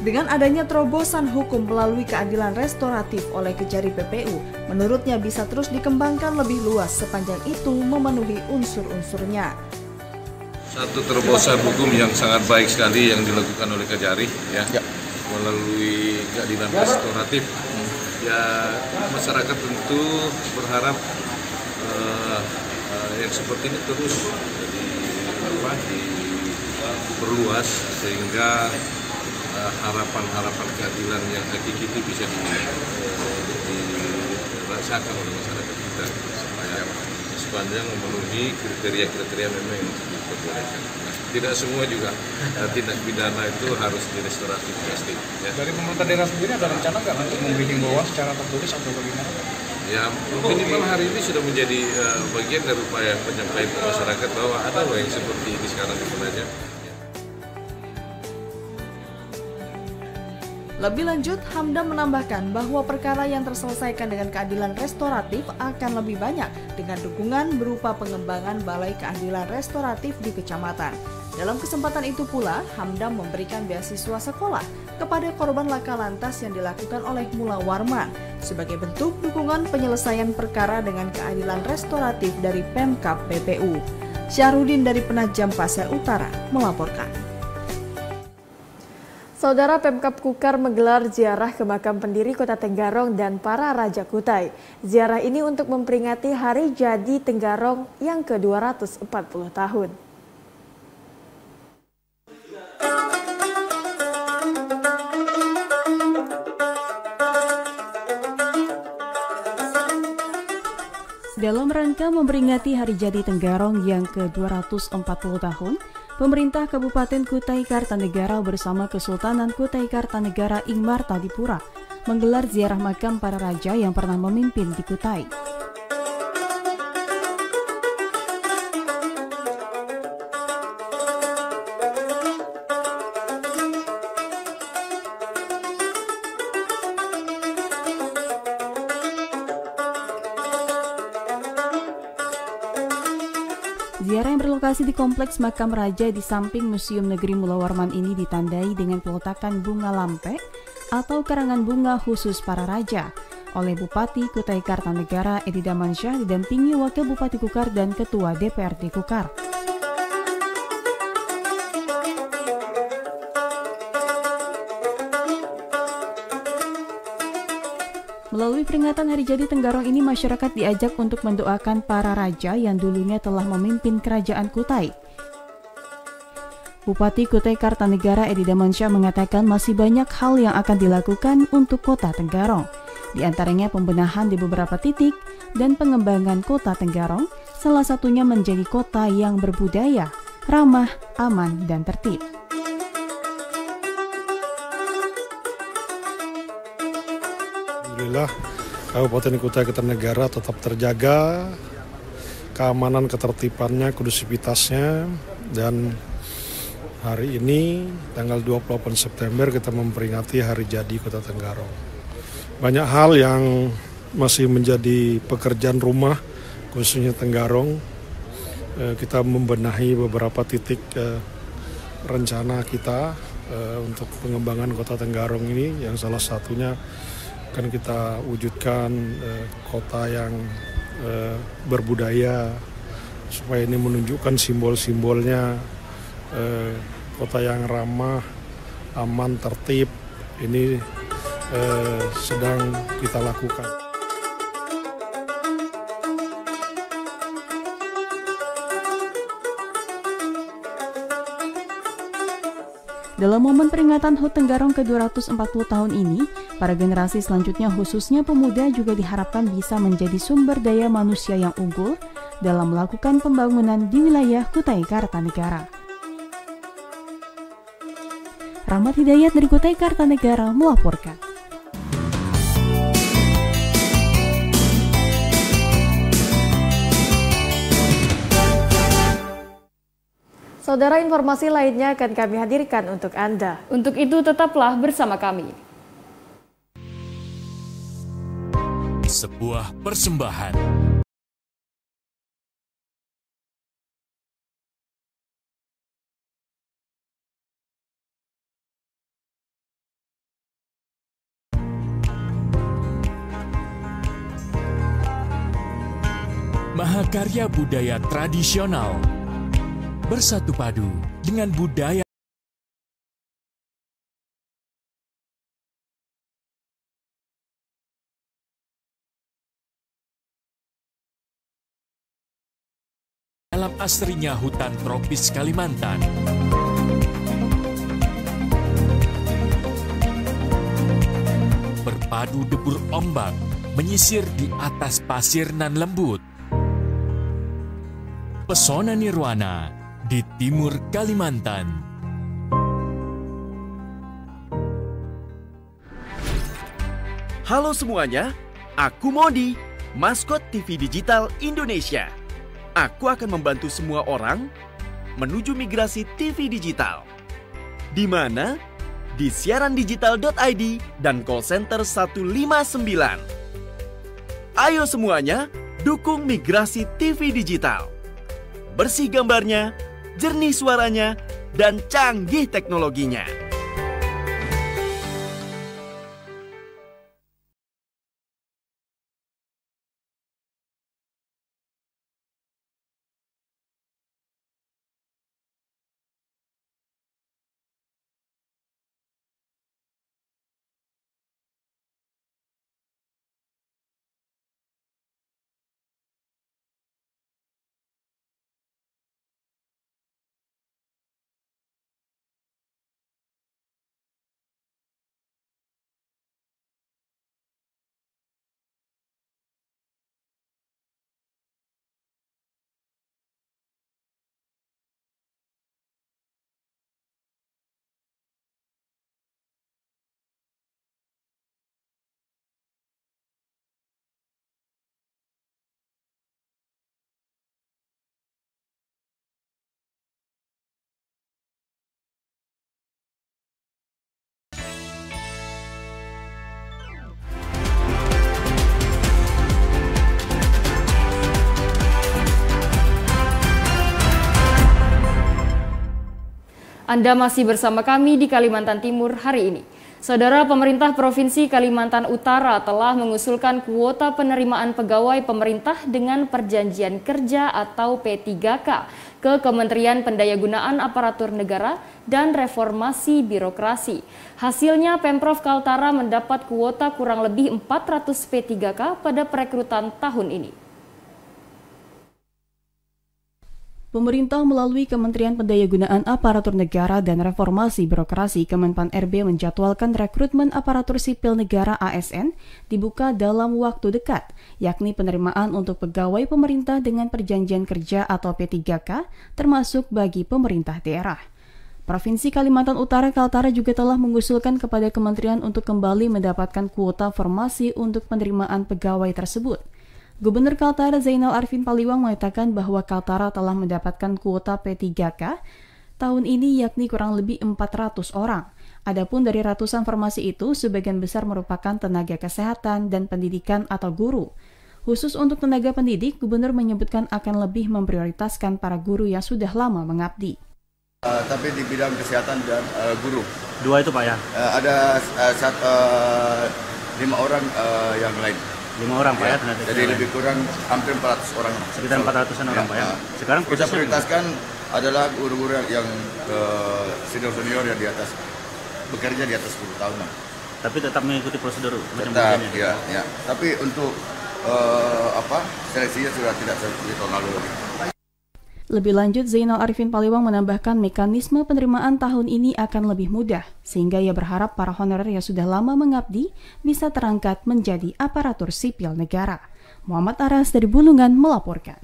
Dengan adanya terobosan hukum melalui keadilan restoratif oleh Kejari PPU, menurutnya bisa terus dikembangkan lebih luas sepanjang itu memenuhi unsur-unsurnya. Satu terobosan hukum yang sangat baik sekali yang dilakukan oleh Kejari, melalui keadilan restoratif. Ya, masyarakat tentu berharap yang seperti ini terus diperluas sehingga harapan-harapan keadilan yang hakiki itu bisa dirasakan oleh masyarakat kita supaya sepanjang memenuhi kriteria-kriteria memang yang diperbolehkan. Tidak semua juga tindak pidana itu harus direstoratif pasti. Ya. Dari pemerintah daerah sendiri ada rencana nggak untuk memberi himbauan secara tertulis atau bagaimana? Ya, minimal hari ini sudah menjadi bagian dari upaya penyampaian ke masyarakat bahwa ada loh yang seperti ini sekarang di Penajam. Lebih lanjut, Hamdam menambahkan bahwa perkara yang terselesaikan dengan keadilan restoratif akan lebih banyak dengan dukungan berupa pengembangan Balai Keadilan Restoratif di kecamatan. Dalam kesempatan itu pula, Hamdam memberikan beasiswa sekolah kepada korban laka lantas yang dilakukan oleh Mula Warman sebagai bentuk dukungan penyelesaian perkara dengan keadilan restoratif dari Pemkab PPU. Syahrudin dari Penajam Pasir Utara melaporkan. Saudara, Pemkab Kukar menggelar ziarah ke makam pendiri Kota Tenggarong dan para Raja Kutai. Ziarah ini untuk memperingati Hari Jadi Tenggarong yang ke-240 tahun. Dalam rangka memperingati Hari Jadi Tenggarong yang ke-240 tahun, pemerintah Kabupaten Kutai Kartanegara bersama Kesultanan Kutai Kartanegara Ing Martadipura menggelar ziarah makam para raja yang pernah memimpin di Kutai. Ziarah yang berlokasi di Kompleks Makam Raja di samping Museum Negeri Mula Warman ini ditandai dengan peletakan bunga lampe atau karangan bunga khusus para raja oleh Bupati Kutai Kartanegara Edi Damansyah didampingi Wakil Bupati Kukar dan Ketua DPRD Kukar. Melalui peringatan Hari Jadi Tenggarong ini, masyarakat diajak untuk mendoakan para raja yang dulunya telah memimpin kerajaan Kutai. Bupati Kutai Kartanegara Edi Damansyah mengatakan masih banyak hal yang akan dilakukan untuk Kota Tenggarong. Di antaranya pembenahan di beberapa titik dan pengembangan Kota Tenggarong, salah satunya menjadi kota yang berbudaya, ramah, aman, dan tertib. Alhamdulillah, Kabupaten Kutai Kartanegara tetap terjaga keamanan, ketertibannya, kondusivitasnya, dan hari ini tanggal 28 September kita memperingati Hari Jadi Kota Tenggarong. Banyak hal yang masih menjadi pekerjaan rumah, khususnya Tenggarong. Kita membenahi beberapa titik rencana kita untuk pengembangan Kota Tenggarong ini, yang salah satunya akan kita wujudkan kota yang berbudaya, supaya ini menunjukkan simbol-simbolnya kota yang ramah, aman, tertib. Ini sedang kita lakukan. Dalam momen peringatan HUT Tenggarong ke-240 tahun ini, para generasi selanjutnya khususnya pemuda juga diharapkan bisa menjadi sumber daya manusia yang unggul dalam melakukan pembangunan di wilayah Kutai Kartanegara. Rahmat Hidayat dari Kutai Kartanegara melaporkan. Saudara, informasi lainnya akan kami hadirkan untuk Anda. Untuk itu tetaplah bersama kami. Sebuah persembahan. Mahakarya budaya tradisional. Bersatu padu dengan budaya. Dalam asrinya hutan tropis Kalimantan. Berpadu debur ombak menyisir di atas pasir nan lembut. Pesona nirwana di timur Kalimantan. Halo semuanya, aku Modi, maskot TV Digital Indonesia. Aku akan membantu semua orang menuju migrasi TV digital. Di mana? Di siarandigital.id dan call center 159. Ayo semuanya, dukung migrasi TV digital. Bersih gambarnya, jernih suaranya, dan canggih teknologinya. Anda masih bersama kami di Kalimantan Timur hari ini. Saudara, pemerintah Provinsi Kalimantan Utara telah mengusulkan kuota penerimaan pegawai pemerintah dengan perjanjian kerja atau P3K ke Kementerian Pendayagunaan Aparatur Negara dan Reformasi Birokrasi. Hasilnya, Pemprov Kaltara mendapat kuota kurang lebih 400 P3K pada perekrutan tahun ini. Pemerintah melalui Kementerian Pendayagunaan Aparatur Negara dan Reformasi Birokrasi Kemenpan RB menjadwalkan rekrutmen aparatur sipil negara ASN dibuka dalam waktu dekat, yakni penerimaan untuk pegawai pemerintah dengan perjanjian kerja atau P3K, termasuk bagi pemerintah daerah. Provinsi Kalimantan Utara Kaltara juga telah mengusulkan kepada kementerian untuk kembali mendapatkan kuota formasi untuk penerimaan pegawai tersebut. Gubernur Kaltara Zainal Arifin Paliwang mengatakan bahwa Kaltara telah mendapatkan kuota P3K tahun ini yakni kurang lebih 400 orang. Adapun dari ratusan formasi itu, sebagian besar merupakan tenaga kesehatan dan pendidikan atau guru. Khusus untuk tenaga pendidik, Gubernur menyebutkan akan lebih memprioritaskan para guru yang sudah lama mengabdi. Tapi di bidang kesehatan dan guru. Dua itu Pak ya? Ada 5 orang yang lain. 5 orang Pak ya? Jadi lebih kurang hampir 400 orang. Sekitar 400-an orang Pak ya? Sekarang kita prioritaskan adalah guru-guru yang senior yang di atas, bekerja di atas 10 tahun. Tapi tetap mengikuti prosedur? Tetap, ya. Tapi untuk seleksinya sudah tidak seperti tahun lalu. Lebih lanjut, Zainal Arifin Paliwang menambahkan mekanisme penerimaan tahun ini akan lebih mudah, sehingga ia berharap para honorer yang sudah lama mengabdi bisa terangkat menjadi aparatur sipil negara. Muhammad Aras dari Bulungan melaporkan.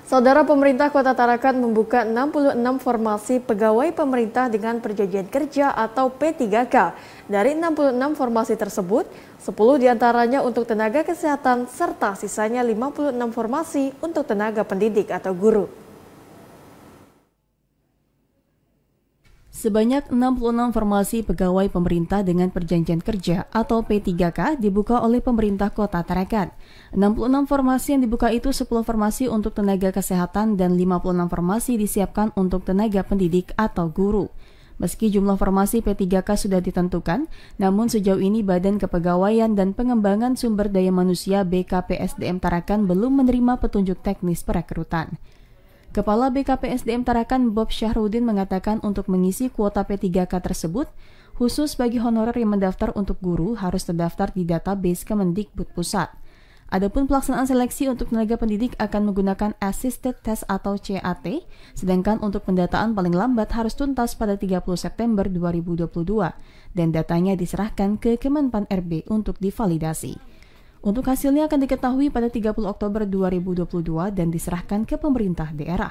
Saudara, pemerintah Kota Tarakan membuka 66 formasi pegawai pemerintah dengan perjanjian kerja atau P3K. Dari 66 formasi tersebut, 10 diantaranya untuk tenaga kesehatan serta sisanya 56 formasi untuk tenaga pendidik atau guru. Sebanyak 66 formasi pegawai pemerintah dengan perjanjian kerja atau P3K dibuka oleh pemerintah Kota Tarakan. 66 formasi yang dibuka itu 10 formasi untuk tenaga kesehatan dan 56 formasi disiapkan untuk tenaga pendidik atau guru. Meski jumlah formasi P3K sudah ditentukan, namun sejauh ini Badan Kepegawaian dan Pengembangan Sumber Daya Manusia BKPSDM Tarakan belum menerima petunjuk teknis perekrutan. Kepala BKPSDM Tarakan Bob Syahrudin mengatakan untuk mengisi kuota P3K tersebut, khusus bagi honorer yang mendaftar untuk guru harus terdaftar di database Kemendikbud Pusat. Adapun pelaksanaan seleksi untuk tenaga pendidik akan menggunakan Assisted Test atau CAT, sedangkan untuk pendataan paling lambat harus tuntas pada 30 September 2022 dan datanya diserahkan ke Kemenpan RB untuk divalidasi. Untuk hasilnya akan diketahui pada 30 Oktober 2022 dan diserahkan ke pemerintah daerah.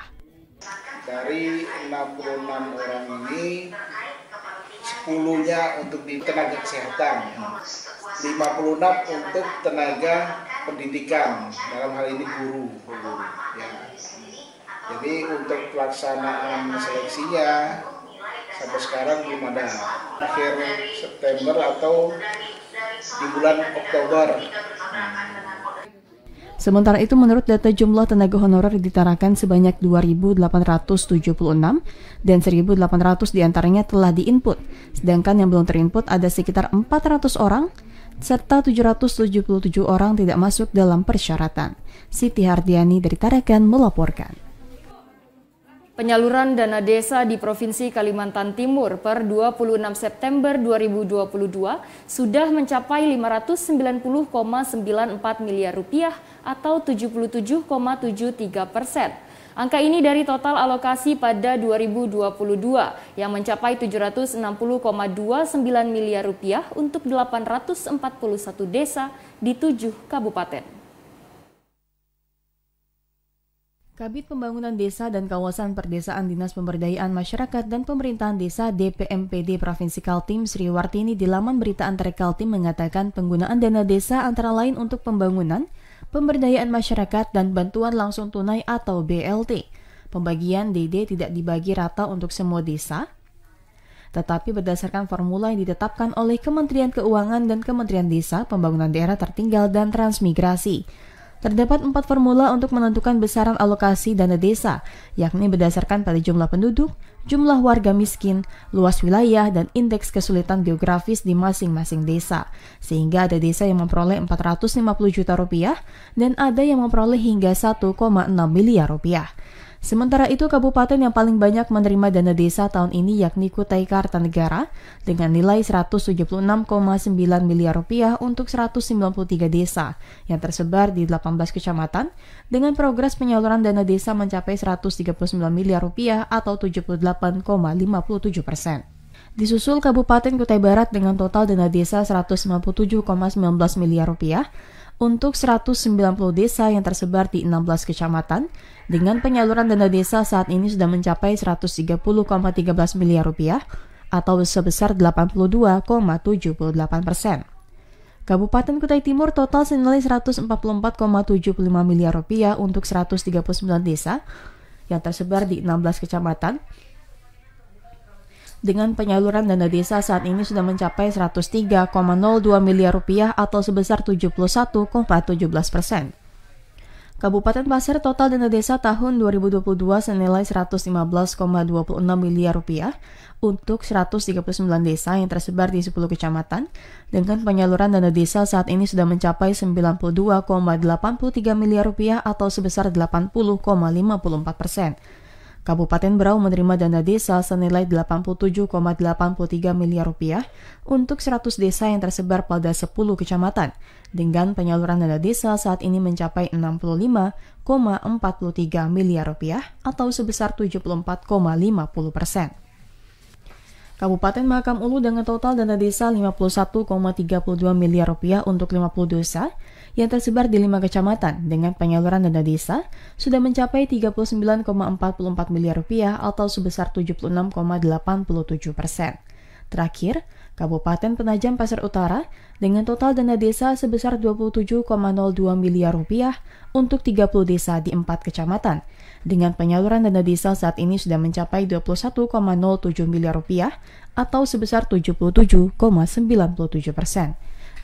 Dari 66 orang ini, 10-nya untuk di tenaga kesehatan, 56 untuk tenaga pendidikan, dalam hal ini guru. Ya. Jadi untuk pelaksanaan seleksinya sampai sekarang belum ada. Akhir September atau di bulan Oktober. Sementara itu, menurut data jumlah tenaga honorer ditarakan sebanyak 2.876 dan 1.800 diantaranya telah diinput, sedangkan yang belum terinput ada sekitar 400 orang, serta 777 orang tidak masuk dalam persyaratan. Siti Hardiani dari Tarakan melaporkan. Penyaluran dana desa di Provinsi Kalimantan Timur per 26 September 2022 sudah mencapai 590,94 miliar rupiah atau 77,73%. Angka ini dari total alokasi pada 2022 yang mencapai 760,29 miliar rupiah untuk 841 desa di 7 kabupaten. Kabid Pembangunan Desa dan Kawasan Perdesaan Dinas Pemberdayaan Masyarakat dan Pemerintahan Desa DPMPD Provinsi Kaltim Sri Wartini di laman berita antara Kaltim mengatakan penggunaan dana desa antara lain untuk pembangunan, pemberdayaan masyarakat dan bantuan langsung tunai atau BLT. Pembagian DD tidak dibagi rata untuk semua desa, tetapi berdasarkan formula yang ditetapkan oleh Kementerian Keuangan dan Kementerian Desa, Pembangunan Daerah Tertinggal dan Transmigrasi. Terdapat 4 formula untuk menentukan besaran alokasi dana desa, yakni berdasarkan pada jumlah penduduk, jumlah warga miskin, luas wilayah, dan indeks kesulitan geografis di masing-masing desa. Sehingga ada desa yang memperoleh 450 juta rupiah dan ada yang memperoleh hingga 1,6 miliar rupiah. Sementara itu, kabupaten yang paling banyak menerima dana desa tahun ini yakni Kutai Kartanegara dengan nilai 176,9 miliar rupiah untuk 193 desa yang tersebar di 18 kecamatan dengan progres penyaluran dana desa mencapai 139 miliar rupiah atau 78,57%. Disusul Kabupaten Kutai Barat dengan total dana desa 197,19 miliar rupiah untuk 190 desa yang tersebar di 16 kecamatan dengan penyaluran dana desa saat ini sudah mencapai 130,13 miliar rupiah atau sebesar 82,78%. Kabupaten Kutai Timur total senilai 144,75 miliar rupiah untuk 139 desa yang tersebar di 16 kecamatan dengan penyaluran dana desa saat ini sudah mencapai 103,02 miliar rupiah atau sebesar 71,17%. Kabupaten Pasir total dana desa tahun 2022 senilai 115,26 miliar rupiah untuk 139 desa yang tersebar di 10 kecamatan dengan penyaluran dana desa saat ini sudah mencapai 92,83 miliar rupiah atau sebesar 80,54%. Kabupaten Berau menerima dana desa senilai 87,83 miliar rupiah untuk 100 desa yang tersebar pada 10 kecamatan dengan penyaluran dana desa saat ini mencapai 65,43 miliar rupiah atau sebesar 74,50%. Kabupaten Mahakam Ulu dengan total dana desa 51,32 miliar rupiah untuk 50 desa yang tersebar di 5 kecamatan dengan penyaluran dana desa sudah mencapai 39,44 miliar rupiah atau sebesar 76,87%. Terakhir, Kabupaten Penajam Pasir Utara dengan total dana desa sebesar 27,02 miliar rupiah untuk 30 desa di 4 kecamatan. Dengan penyaluran dana desa saat ini sudah mencapai 21,07 miliar rupiah atau sebesar 77,97%.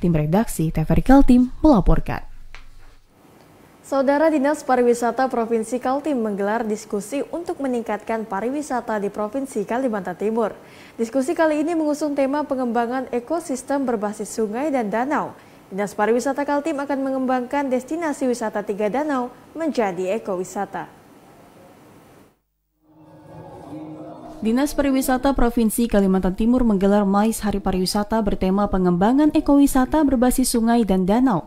Tim redaksi TVRI Kaltim melaporkan. Saudara Dinas Pariwisata Provinsi Kaltim menggelar diskusi untuk meningkatkan pariwisata di Provinsi Kalimantan Timur. Diskusi kali ini mengusung tema pengembangan ekosistem berbasis sungai dan danau. Dinas Pariwisata Kaltim akan mengembangkan destinasi wisata 3 danau menjadi ekowisata. Dinas Pariwisata Provinsi Kalimantan Timur menggelar MAIS Hari Pariwisata bertema pengembangan ekowisata berbasis sungai dan danau.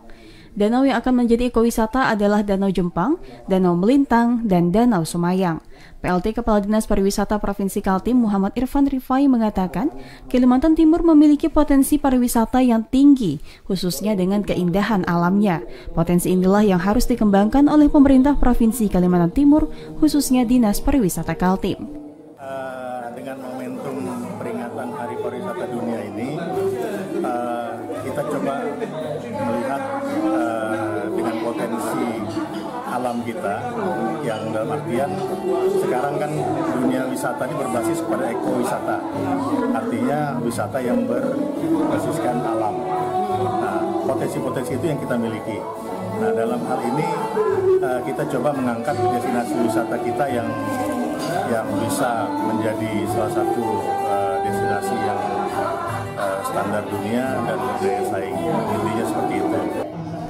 Danau yang akan menjadi ekowisata adalah Danau Jempang, Danau Melintang, dan Danau Sumayang. PLT Kepala Dinas Pariwisata Provinsi Kaltim Muhammad Irfan Rifai mengatakan, Kalimantan Timur memiliki potensi pariwisata yang tinggi, khususnya dengan keindahan alamnya. Potensi inilah yang harus dikembangkan oleh pemerintah Provinsi Kalimantan Timur, khususnya Dinas Pariwisata Kaltim. Dengan momentum peringatan Hari Pariwisata Dunia ini, kita coba melihat dengan potensi alam kita yang dalam artian sekarang kan dunia wisata ini berbasis pada ekowisata, artinya wisata yang berbasiskan alam. Nah, potensi-potensi itu yang kita miliki. Nah, dalam hal ini kita coba mengangkat destinasi wisata kita yang bisa menjadi salah satu destinasi yang standar dunia dan berdaya saing. Intinya seperti itu.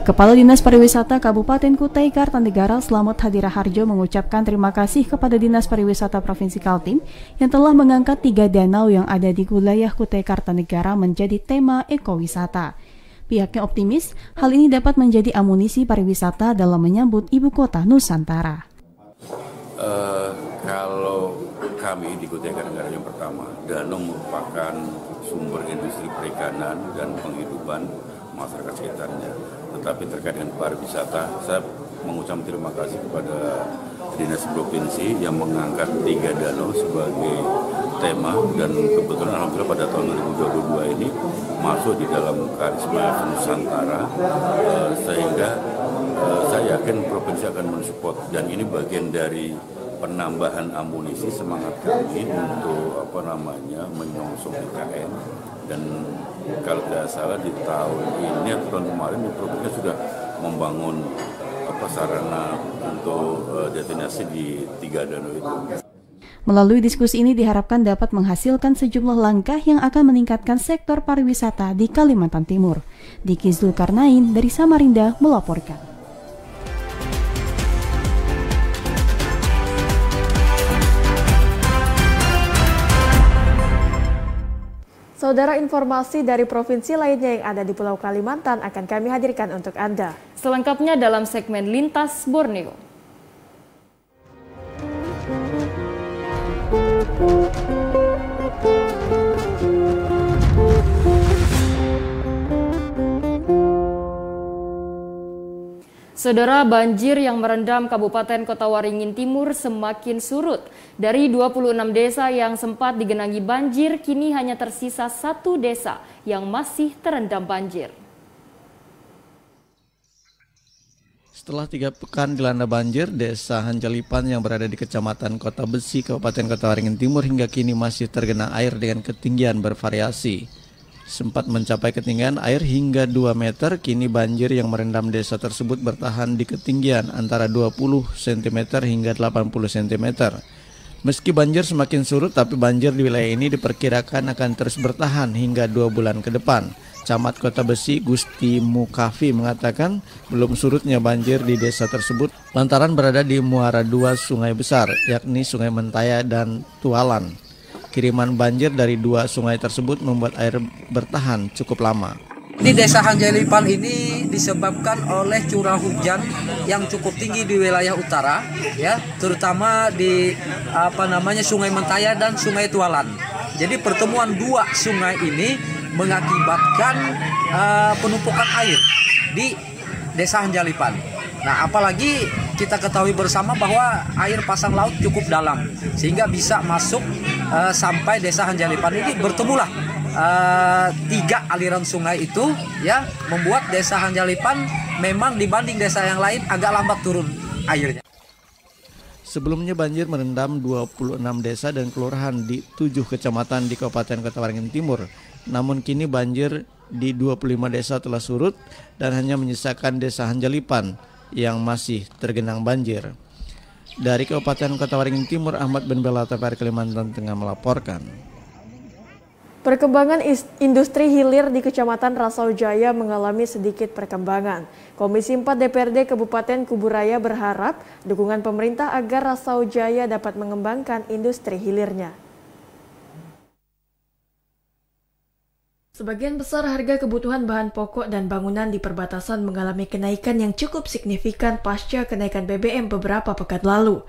Kepala Dinas Pariwisata Kabupaten Kutai Kartanegara Slamet Hadiraharjo mengucapkan terima kasih kepada Dinas Pariwisata Provinsi Kaltim yang telah mengangkat 3 danau yang ada di wilayah Kutai Kartanegara menjadi tema ekowisata. Pihaknya optimis hal ini dapat menjadi amunisi pariwisata dalam menyambut ibu kota Nusantara. Kalau kami di Kutai Kartanegara yang pertama, danau merupakan sumber industri perikanan dan penghidupan masyarakat sekitarnya. Tetapi terkait dengan pariwisata, saya mengucapkan terima kasih kepada Dinas Provinsi yang mengangkat 3 danau sebagai tema, dan kebetulan alhamdulillah pada tahun 2022 ini masuk di dalam karisma Nusantara, sehingga saya yakin provinsi akan mensupport, dan ini bagian dari penambahan amunisi semangat kami untuk menyongsong IKN. Dan kalau tidak salah di tahun ini atau tahun kemarin di provinsi sudah membangun sarana untuk destinasi di 3 danau itu. Melalui diskusi ini diharapkan dapat menghasilkan sejumlah langkah yang akan meningkatkan sektor pariwisata di Kalimantan Timur. Diki Zulkarnain dari Samarinda melaporkan. Saudara, informasi dari provinsi lainnya yang ada di Pulau Kalimantan akan kami hadirkan untuk Anda. Selengkapnya dalam segmen Lintas Borneo. Saudara, banjir yang merendam Kabupaten Kota Waringin Timur semakin surut. Dari 26 desa yang sempat digenangi banjir, kini hanya tersisa 1 desa yang masih terendam banjir. Setelah 3 pekan dilanda banjir, Desa Hanjalipan yang berada di Kecamatan Kota Besi, Kabupaten Kota Waringin Timur hingga kini masih tergenang air dengan ketinggian bervariasi. Sempat mencapai ketinggian air hingga 2 meter, kini banjir yang merendam desa tersebut bertahan di ketinggian antara 20 cm hingga 80 cm. Meski banjir semakin surut, tapi banjir di wilayah ini diperkirakan akan terus bertahan hingga 2 bulan ke depan. Camat Kota Besi Gusti Mukafi mengatakan belum surutnya banjir di desa tersebut lantaran berada di muara 2 sungai besar, yakni Sungai Mentaya dan Tualan. Kiriman banjir dari 2 sungai tersebut membuat air bertahan cukup lama. Di Desa Hanjalipan ini disebabkan oleh curah hujan yang cukup tinggi di wilayah utara, ya, terutama di Sungai Mentaya dan Sungai Tualan. Jadi pertemuan 2 sungai ini mengakibatkan penumpukan air di Desa Hanjalipan. Nah, apalagi kita ketahui bersama bahwa air pasang laut cukup dalam sehingga bisa masuk sampai Desa Hanjalipan ini. Bertemulah 3 aliran sungai itu, ya, membuat Desa Hanjalipan memang dibanding desa yang lain agak lambat turun airnya. Sebelumnya banjir merendam 26 desa dan kelurahan di 7 kecamatan di Kabupaten Kota Waringin Timur. Namun kini banjir di 25 desa telah surut dan hanya menyisakan Desa Hanjalipan yang masih tergenang banjir. Dari Kabupaten Kota Waringin Timur, Ahmad Ben Bella, TVRI Kalimantan Tengah melaporkan. Perkembangan industri hilir di Kecamatan Rasaujaya mengalami sedikit perkembangan. Komisi 4 DPRD Kabupaten Kuburaya berharap dukungan pemerintah agar Rasaujaya dapat mengembangkan industri hilirnya. Sebagian besar harga kebutuhan bahan pokok dan bangunan di perbatasan mengalami kenaikan yang cukup signifikan pasca kenaikan BBM beberapa pekan lalu.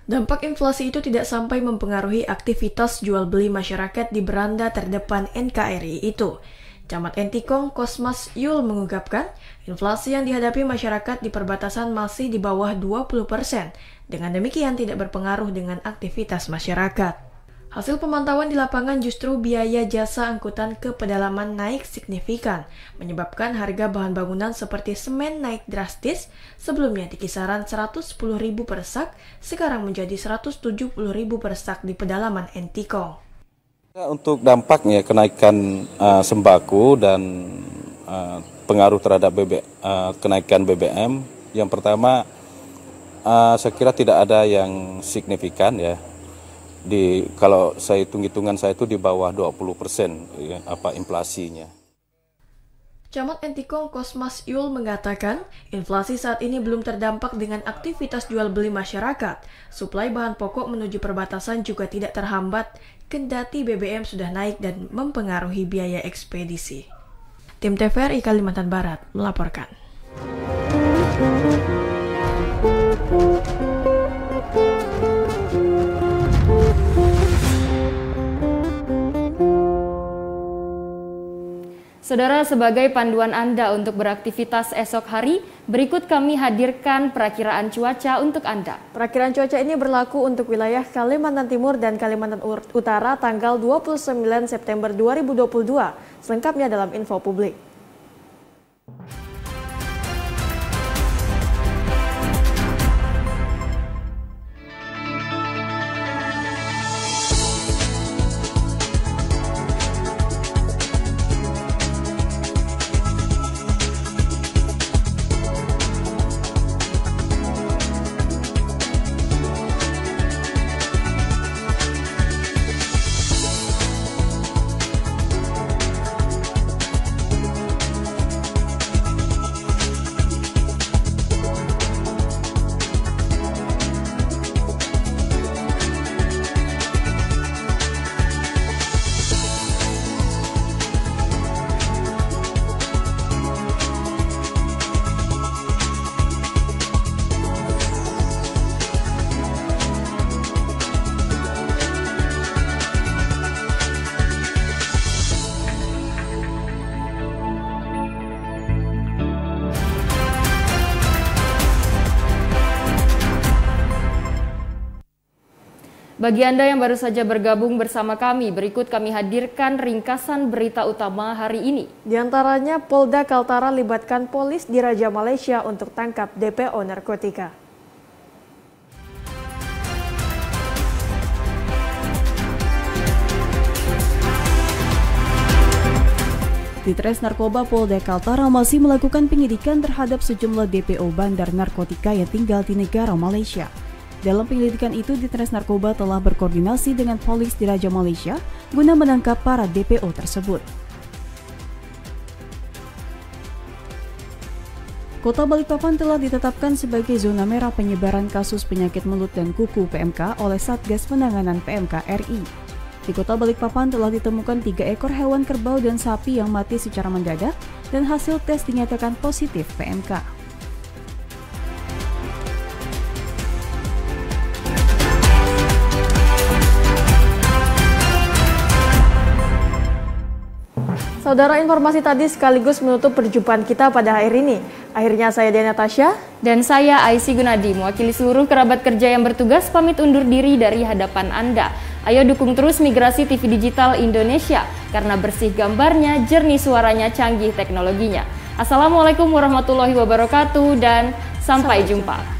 Dampak inflasi itu tidak sampai mempengaruhi aktivitas jual beli masyarakat di beranda terdepan NKRI itu. Camat Entikong Kosmas Yul mengungkapkan, inflasi yang dihadapi masyarakat di perbatasan masih di bawah 20%. Dengan demikian tidak berpengaruh dengan aktivitas masyarakat. Hasil pemantauan di lapangan justru biaya jasa angkutan ke pedalaman naik signifikan, menyebabkan harga bahan bangunan seperti semen naik drastis, sebelumnya di kisaran 110.000 per sak, sekarang menjadi 170.000 per sak di pedalaman Entikong. Untuk dampaknya kenaikan sembako dan pengaruh terhadap kenaikan BBM, yang pertama saya kira tidak ada yang signifikan, ya. Kalau saya hitung-hitungan saya itu di bawah 20% ya, inflasinya. Camat Entikong Kosmas Yul mengatakan, inflasi saat ini belum terdampak dengan aktivitas jual beli masyarakat. Suplai bahan pokok menuju perbatasan juga tidak terhambat, kendati BBM sudah naik dan mempengaruhi biaya ekspedisi. Tim TVRI Kalimantan Barat melaporkan. Saudara, sebagai panduan Anda untuk beraktivitas esok hari, berikut kami hadirkan perakiraan cuaca untuk Anda. Perakiraan cuaca ini berlaku untuk wilayah Kalimantan Timur dan Kalimantan Utara tanggal 29 September 2022. Selengkapnya dalam info publik. Bagi Anda yang baru saja bergabung bersama kami, berikut kami hadirkan ringkasan berita utama hari ini. Di antaranya, Polda Kaltara libatkan polis di Raja Malaysia untuk tangkap DPO narkotika. Ditres Narkoba Polda Kaltara masih melakukan penyidikan terhadap sejumlah DPO bandar narkotika yang tinggal di negara Malaysia. Dalam penyelidikan itu, Ditres Narkoba telah berkoordinasi dengan polis di Raja Malaysia guna menangkap para DPO tersebut. Kota Balikpapan telah ditetapkan sebagai zona merah penyebaran kasus penyakit mulut dan kuku PMK oleh Satgas Penanganan PMK RI. Di Kota Balikpapan telah ditemukan 3 ekor hewan kerbau dan sapi yang mati secara mendadak dan hasil tes dinyatakan positif PMK. Saudara, informasi tadi sekaligus menutup perjumpaan kita pada hari ini. Akhirnya saya Diana Tasya dan saya Aisy Gunadi, mewakili seluruh kerabat kerja yang bertugas pamit undur diri dari hadapan Anda. Ayo dukung terus Migrasi TV Digital Indonesia, karena bersih gambarnya, jernih suaranya, canggih teknologinya. Assalamualaikum warahmatullahi wabarakatuh dan sampai jumpa.